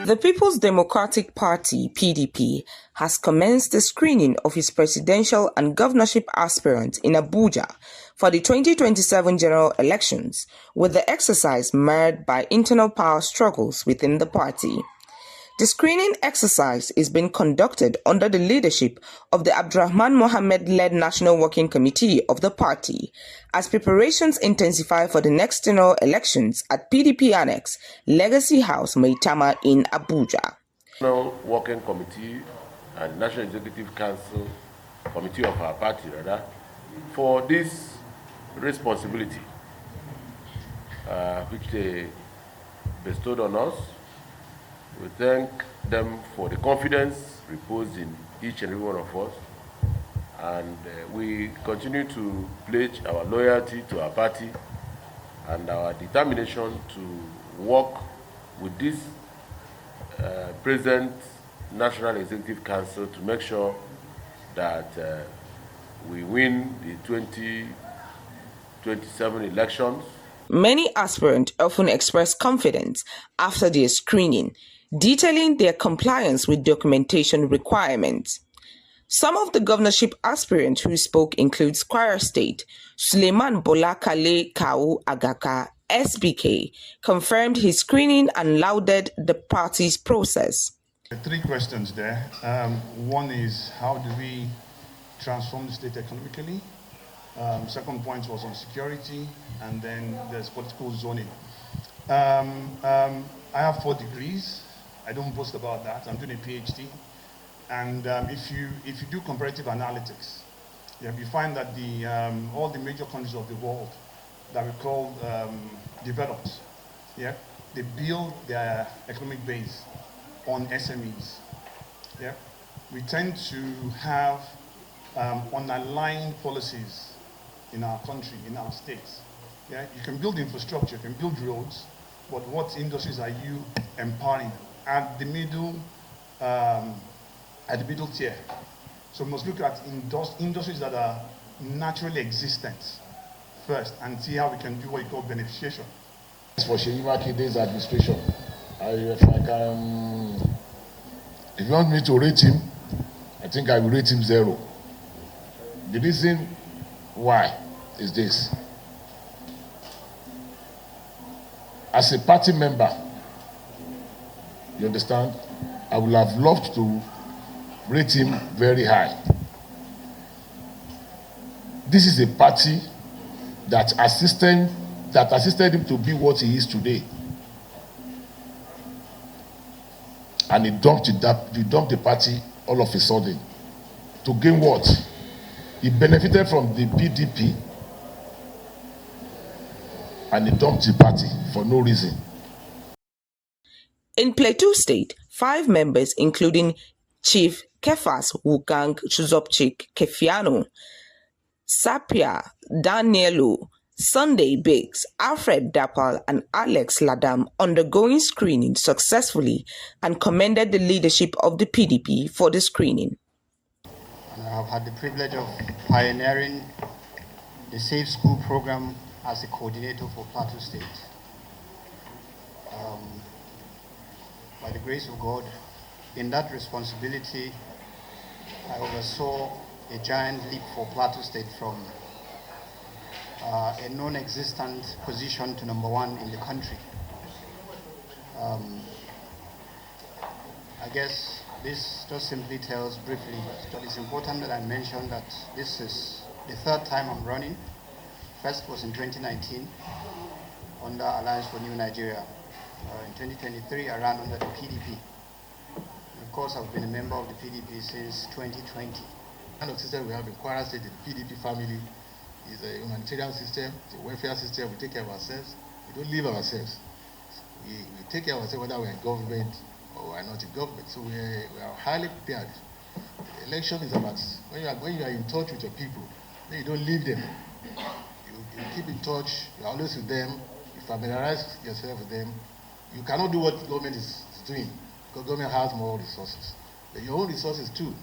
The People's Democratic Party (PDP) has commenced the screening of its presidential and governorship aspirants in Abuja for the 2027 general elections, with the exercise marred by internal power struggles within the party. The screening exercise is being conducted under the leadership of the Abdurrahman Mohammed-led National Working Committee of the party, as preparations intensify for the next general elections at PDP Annex, Legacy House, Maitama in Abuja. National Working Committee and National Executive Council Committee of our party, for this responsibility which they bestowed on us. We thank them for the confidence reposed in each and every one of us, and we continue to pledge our loyalty to our party and our determination to work with this present National Executive Council to make sure that we win the 2027 elections. Many aspirants often express confidence after their screening, detailing their compliance with documentation requirements. Some of the governorship aspirants who spoke include Kwara State, Suleiman Bola Kale Kau Agaka, SBK, confirmed his screening and lauded the party's process. Three questions there. One is, how do we transform the state economically? Second point was on security, and then there's political zoning. I have 4 degrees. I don't boast about that. I'm doing a PhD. And if you do comparative analytics, you find that all the major countries of the world that we call developed, they build their economic base on SMEs. We tend to have unaligned policies in our country, in our states. You can build infrastructure, you can build roads, but what industries are you empowering at the middle tier? So we must look at industries that are naturally existent first and see how we can do what you call beneficiation. For Seyi Makinde's administration, if you want me to rate him, I think I will rate him 0. The reason why is this. As a party member, you understand, I would have loved to rate him very high. This is a party that assisted him to be what he is today. And he dumped the party all of a sudden. To gain what? He benefited from the PDP and he dumped the party for no reason. In Plateau State, 5 members, including Chief Kefas Wukang Chuzopchik Kefiano, Sapia Danielu, Sunday Biggs, Alfred Dapal, and Alex Ladam, undergoing screening successfully, and commended the leadership of the PDP for the screening. I have had the privilege of pioneering the Safe School program as a coordinator for Plateau State. By the grace of God, in that responsibility, I oversaw a giant leap for Plateau State from a non-existent position to #1 in the country. I guess this just simply tells briefly that it's important that I mention that this is the 3rd time I'm running. First was in 2019 under Alliance for New Nigeria. In 2023, I ran under the PDP. And of course, I've been a member of the PDP since 2020. The kind of system we have in Kwara State, the PDP family, is a humanitarian system, it's a welfare system. We take care of ourselves. We don't leave ourselves. We take care of ourselves whether we're in government or we're not in government. So we are highly prepared. The election is about when you are in touch with your people, then you don't leave them. You keep in touch, you're always with them, you familiarize yourself with them. You cannot do what the government is doing because government has more resources. But your own resources too,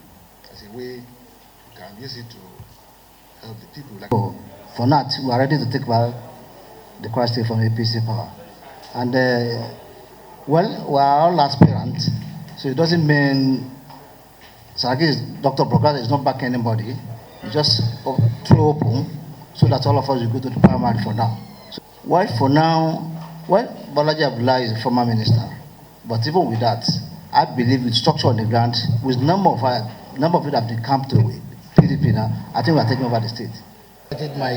as a way you can use it to help the people. For that, we are ready to take back the Kwara State from APC power. And Well, we're all aspirants, so it doesn't mean Dr. Progress is not backing anybody. It's just throw open so that all of us will go to the primary for now. So, why for now? Well, Balaji Abdullah is a former minister, but even with that, I believe with structure on the ground, with number of people that have come to PDP now, I think we are taking over the state. I did my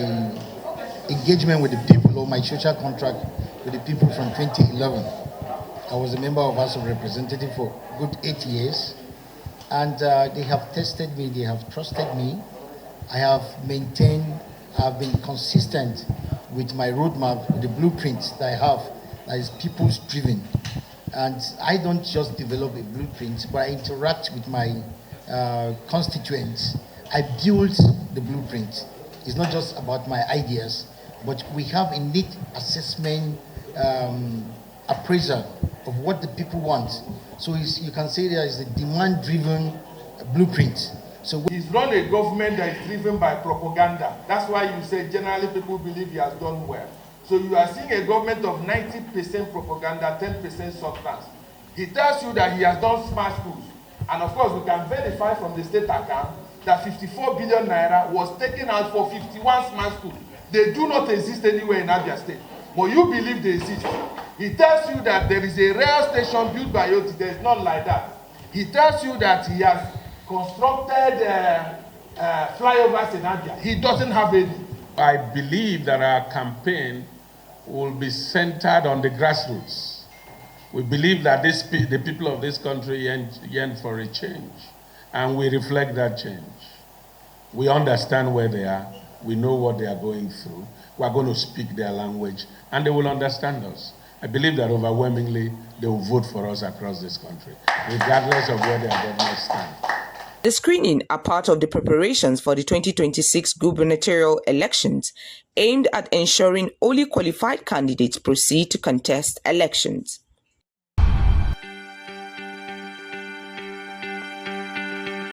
engagement with the people, or my social contract with the people from 2011. I was a member of House of Representatives for good 8 years, and they have tested me, they have trusted me. I have been consistent with my roadmap, with the blueprint that I have, that is people's driven. And I don't just develop a blueprint, but I interact with my constituents. I build the blueprint. It's not just about my ideas, but we have a neat assessment appraisal of what the people want. So you can say there is a demand-driven blueprint. So he's run a government that is driven by propaganda. That's why you say generally people believe he has done well. So you are seeing a government of 90% propaganda, 10% substance. He tells you that he has done smart schools. And of course, we can verify from the state account that 54 billion naira was taken out for 51 smart schools. They do not exist anywhere in Abia State, but you believe they exist. He tells you that there is a rail station built by Yoti. There is none like that. He tells you that he has constructed flyovers in Abia. He doesn't have any. I believe that our campaign will be centered on the grassroots. We believe that the people of this country yearn for a change, and we reflect that change. We understand where they are. We know what they are going through. We are going to speak their language, and they will understand us. I believe that overwhelmingly they will vote for us across this country, regardless of where their governments stand. The screening are part of the preparations for the 2026 gubernatorial elections, aimed at ensuring only qualified candidates proceed to contest elections.